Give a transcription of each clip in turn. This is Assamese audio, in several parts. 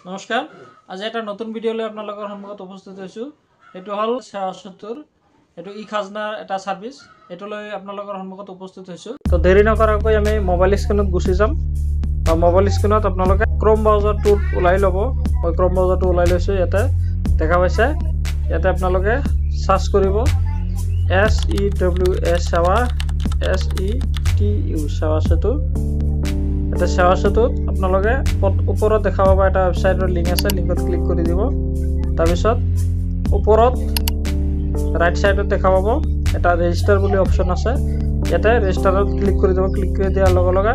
নমস্কাৰ আজি এটা নতুন ভিডিঅ' লৈ আপোনালোকৰ সন্মুখত উপস্থিত হৈছো। এটো হল সেৱা সেতুৰ এটো ই খাজনাৰ এটা সাৰ্ভিস এটো লৈ আপোনালোকৰ সন্মুখত উপস্থিত হৈছো। তো দেৰি নকৰাকৈ আমি মোবাইল স্ক্ৰিনত গুচি যাম। মোবাইল স্ক্ৰিনত আপোনালোকে ক্ৰোম ব্ৰাউজাৰটো ওলাই ল'ব। মই ক্ৰোম ব্ৰাউজাৰটো ওলাই লৈছো। ইয়াতে দেখা পাইছে ইয়াতে আপোনালোকে সাৰ্চ কৰিব SEWS সেৱা SETU সেৱা সেতু। এটা সেৱা সেতুত আপোনালোকে ওপৰত দেখা পাব এটা ওয়েবসাইটৰ লিংক আছে। লিংকত ক্লিক কৰি দিব। তাৰ পিছত ওপৰত ৰাইট সাইডত দেখা পাব এটা ৰেজিষ্টাৰ বুলি অপচন আছে। ইয়াতে ৰেজিষ্টাৰত ক্লিক কৰি দিব। ক্লিক কৰি দিয়াৰ লগে লগে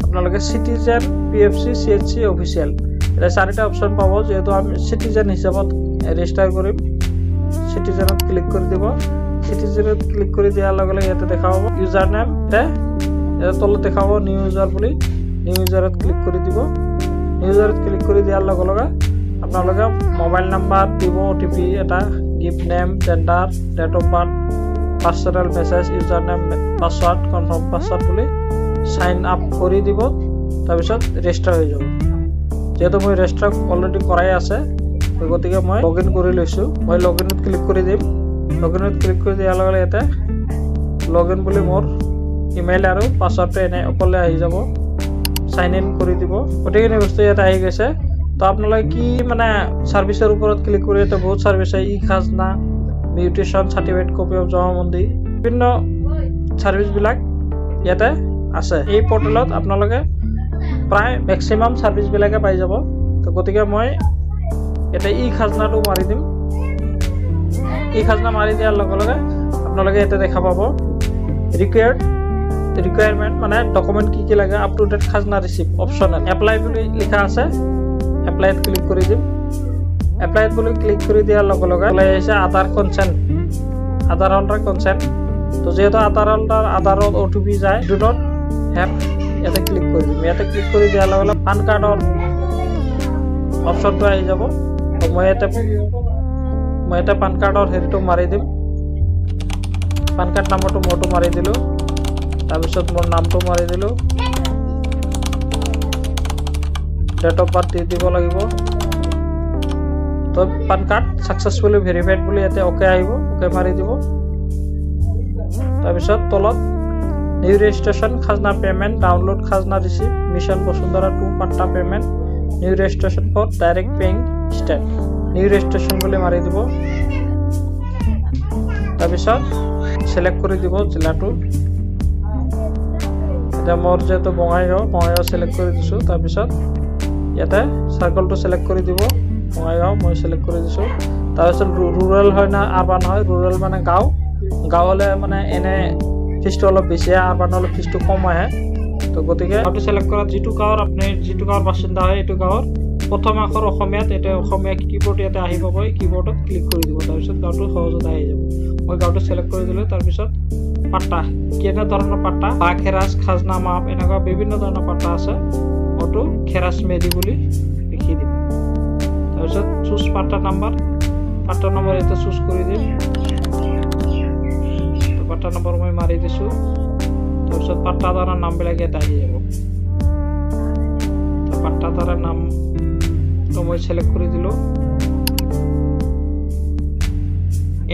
আপোনালোকে সিটিজেন PFC CHC অফিচিয়েল এটা চাৰিটা অপচন পাব। যেহেতু আমি সিটিজেন হিচাপত ৰেজিষ্টাৰ কৰিম সিটিজেনত ক্লিক কৰি দিব। সিটিজেনত ক্লিক কৰি দিয়াৰ লগে লগে ইয়াতে দেখা পাব ইউজাৰ নেম এটা তলত দেখা পাব নিউ ইউজাৰ বুলি। নিউ ইউজাৰত ক্লিক কৰি দিব। নিউ ইউজাৰত ক্লিক কৰি দিয়াৰ লগে লগে আপোনালোকে মোবাইল নাম্বাৰ দিব, OTP এটা, give name, gender, date of birth, personal message, user name, password, confirm password বুলি সাইন আপ কৰি দিব। তাৰ পিছত ৰেজিষ্টাৰ হৈ যাব। যেহেতু মই ৰেজিষ্টাৰ অলৰেডি কৰাই আছে গতিকে মই লগইন কৰি লৈছো। মই লগইনত ক্লিক কৰি দিম। লগইনত ক্লিক কৰি দিয়াৰ লগে লগে ইয়াতে লগইন বুলি মোৰ ইমেইল আৰু পাসওয়াৰ্ডটো এনে অকলে আহি যাব। সাইন ইন কৰি দিব। গোটেইখিনি বস্তু ইয়াতে আহি গৈছে। তো আপোনালোকে কি মানে সাৰ্ভিসৰ ওপৰত ক্লিক কৰি এটা বহুত সাৰ্ভিস আছে। ই খাজনা, মিউটেশন সাৰ্টিফিকেট, কপি অফ জমাবন্দী, বিভিন্ন সাৰ্ভিস বিলাক ইয়াতে আছে। এই পোৰ্টেলত আপোনালোকে প্ৰায় ম্যাক্সিমাম সাৰ্ভিস বিলাকে পাই যাব। তো গতিকে মই এটা ই খাজনাটো মাৰি দিম। ই খাজনা মাৰি দিয়াৰ লগে লগে আপোনালোকে ইয়াতে দেখা পাব ৰিকুৱাৰমেন্ট মানে ডকুমেন্ট কি লাগে। আপ টু ডেট খাজনা ৰিসিপ্ট অপশনাল এপ্লাই বুলি লিখা আছে। এপ্লাইত ক্লিক কৰি দিম। এপ্লাইত বুলি ক্লিক কৰি দিয়াৰ লগে লগে ওলাই আহিছে আধাৰ কনসেন্ট, আধাৰ হোল্ডাৰ কনসেন্ট। তো যেহেতু আধাৰত OTP যায় ডু নট হ্যাভ ইয়াতে ক্লিক কৰি দিম। ইয়াতে ক্লিক কৰি দিয়াৰ লগে লগে পান কাৰ্ডৰ অপশনটো আহি যাব। তো মই এটা পান কাৰ্ডৰ হেৰিটো মাৰি দিম। পান কাৰ্ড নম্বৰটো মোৰটো মাৰি দিলো। তাৰপিছত মোৰ নামটো মাৰি দিলো। ডেট অফ বাৰ্থ দিব লাগিব। তো পান কাৰ্ড সাকসেসফুলি ভেৰিফাইড বুলি ইয়াতে ওকে আহিব। ওকে মাৰি দিব। তাৰপিছত তলত নিউ ৰেজিষ্ট্ৰেশ্যন খাজনা পেমেন্ট, ডাউনলোড খাজনা ৰিসিপ্ট, মিশন বসুন্ধৰা 2 পাট্টা payment, new registration for direct paying state. New registration বুলি মাৰি দিব। তাৰপিছত সিলেক্ট কৰি দিব জিলাটো। এটা মোৰ যেহেতু বঙাইগাঁও সিলেক্ট কৰি দিছো। তাৰপিছত ইয়াতে সাৰ্কলটো সিলেক্ট কৰি দিব। বঙাইগাঁও মই সিলেক্ট কৰি দিছো। তাৰপিছত ৰুৰাল হয় না আৰবান হয়। ৰুৰাল মানে গাঁও হলে মানে এনে ফিজটো অলপ বেছি আহে, আৰবান হলে ফিজটো কম আহে। তো গতিকে গাঁওটো সিলেক্ট কৰাত যিটো গাঁৱৰ বাসিন্দা হয় এইটো গাঁৱৰ প্ৰথম আখৰ অসমীয়াত এটা অসমীয়া কিবোৰ্ড ইয়াতে আহি পাব। এই কিবোৰ্ডত ক্লিক কৰি দিব। তাৰপিছত গাঁওটো সহজতে আহি যাব। মই গাঁওটো সিলেক্ট কৰি দিলো। তাৰপিছত পাট্টা কেনে ধৰণৰ পাট্টা, খেৰাজ, খাজনা মাপ এনেকুৱা বিভিন্ন ধৰণৰ পাট্টা আছে। মইতো খেৰাজ মেদি বুলি লিখি দিম। তাৰপিছত চুজ পাট্টা নাম্বাৰ ইয়াতে চুজ কৰি দিম। পাট্টা নম্বৰ মই মাৰি দিছো। তাৰপিছত পাট্টাদাৰৰ নামবিলাক ইয়াতে আহি যাব। পাট্টাদাৰৰ নামটো মই সিলেক্ট কৰি দিলো।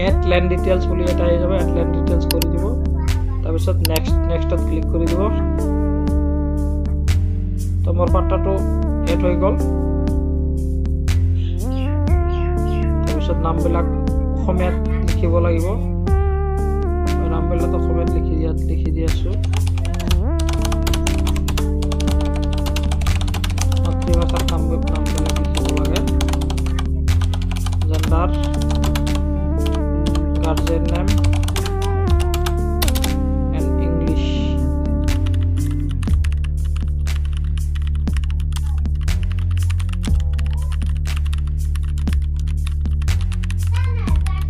এড ল্যান্ড ডিটেইলছ বুলি এটা আহি যাব। এড ল্যান্ড ডিটেইলছ কৰি দিব। তাৰপিছত নেক্সটত ক্লিক কৰি দিব। তো মোৰ পাট্টাটো এড হৈ গ'ল। তাৰপিছত নামবিলাক অসমীয়াত লিখিব লাগিব। মই নামবিলাক অসমীয়াত লিখি দি আছো। মাতৃভাষাৰ নামবিলাক লিখিব লাগে। Gender, guardian name and English.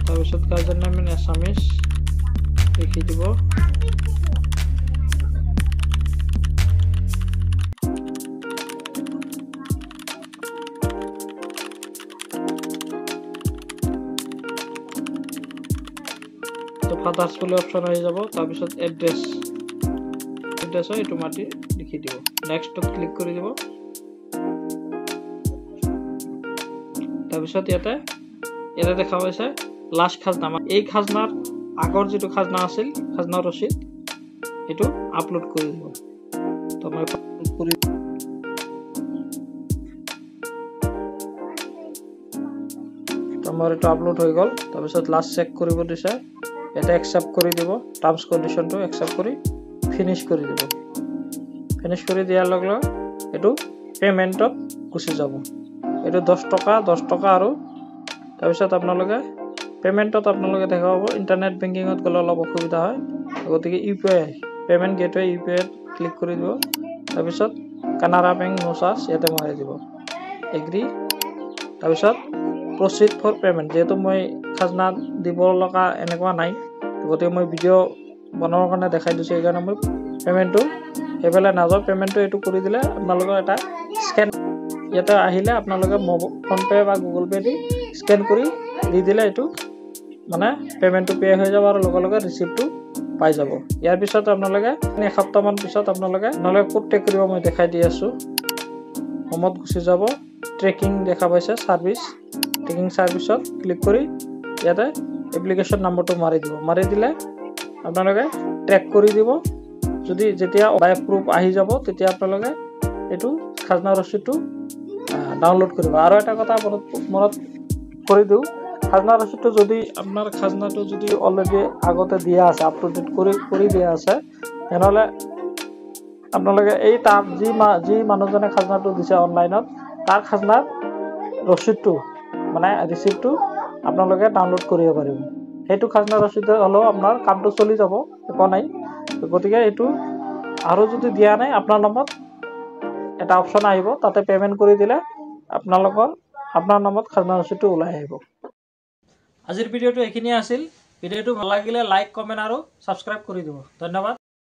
তাৰপিছত গাৰ্জেন নেম ইন এছামিজ লিখি দিব। ফাদাৰ্ছ বুলি অপশ্যন আহি যাব। তাৰপিছত এড্ৰেছ এইটো মাতি লিখি দিব। নেক্সটত ক্লিক কৰি দিব। তাৰপিছত ইয়াতে দেখা পাইছে লাষ্ট খাজনা। এই খাজনাৰ আগৰ যিটো খাজনা আছিল, খাজনাৰ ৰচিদ, এইটো আপলোড কৰি দিব। তো মই কৰি এইটো আপলোড হৈ গ'ল। তাৰপিছত লাষ্ট চেক কৰিব দিছে, এটা একচেপ্ট কৰি দিব, টাৰ্মছ কণ্ডিশ্যনটো একচেপ্ট কৰি ফিনিছ কৰি দিব। ফিনিছ কৰি দিয়াৰ লগে লগে এইটো পে'মেণ্টত গুচি যাব। এইটো 10 টকা আৰু তাৰপিছত আপোনালোকে পে'মেণ্টত আপোনালোকে দেখা পাব ইণ্টাৰনেট বেংকিঙত গ'লে অলপ অসুবিধা হয়, গতিকে UPI payment gateway UPI click কৰি দিব। তাৰপিছত কানাড়া বেংক নো চাৰ্জ ইয়াতে মাৰি দিব, এগ্ৰী। তাৰপিছত প্ৰচিড ফৰ পে'মেণ্ট, যিহেতু মই খাজনা দিব লগা এনেকুৱা নাই, গতিকে মই ভিডিঅ' বনাবৰ কাৰণে দেখাই দিছোঁ, সেইকাৰণে মই পে'মেণ্টটো সেইফালে নাযাওঁ। পে'মেণ্টটো এইটো কৰি দিলে আপোনালোকৰ এটা স্কেন ইয়াতে আহিলে আপোনালোকে ফোনপে বা গুগল পে দি স্কেন কৰি দি দিলে এইটো মানে পে'মেণ্টটো পে' হৈ যাব আৰু লগে লগে ৰিচিপ্টটো পাই যাব। ইয়াৰ পিছত আপোনালোকে এসপ্তাহমান পিছত আপোনালোকে ক'ত ট্ৰেক কৰিব মই দেখাই দি আছোঁ। হোমত গুচি যাব, ট্ৰেকিং দেখা পাইছে ছাৰ্ভিচ, ট্ৰেকিং ছাৰ্ভিচত ক্লিক কৰি ইয়াতে এপ্লিকেশ্যন নম্বৰটো মাৰি দিব। মাৰি দিলে আপোনালোকে ট্ৰেক কৰি দিব। যেতিয়া বাই প্ৰুফ আহি যাব তেতিয়া আপোনালোকে এইটো খাজনা ৰচিদটো ডাউনলোড কৰিব। আৰু এটা কথা মনত কৰি দিওঁ, খাজনা ৰচিদটো যদি আপোনাৰ খাজনাটো যদি অলৰেডি আগতে দিয়া আছে, আপ টু ডেট কৰি দিয়া আছে, তেনেহ'লে আপোনালোকে এই তাৰ যি মানুহজনে খাজনাটো দিছে অনলাইনত, তাৰ খাজনাৰ ৰচিদটো মানে ৰিচিপ্টটো আপোনালোকে ডাউনলোড কৰিব পাৰিব। সেইটো খাজনা ৰচিদ হ'লেও আপোনাৰ কামটো চলি যাব, একো নাই। গতিকে এইটো আৰু যদি দিয়া নাই, আপোনাৰ নামত এটা অপশ্যন আহিব, তাতে পে'মেণ্ট কৰি দিলে আপোনাৰ নামত খাজনা ৰচিদটো ওলাই আহিব। আজিৰ ভিডিঅ'টো এইখিনিয়ে আছিল। ভিডিঅ'টো ভাল লাগিলে লাইক, কমেণ্ট আৰু ছাবস্ক্ৰাইব কৰি দিব। ধন্যবাদ।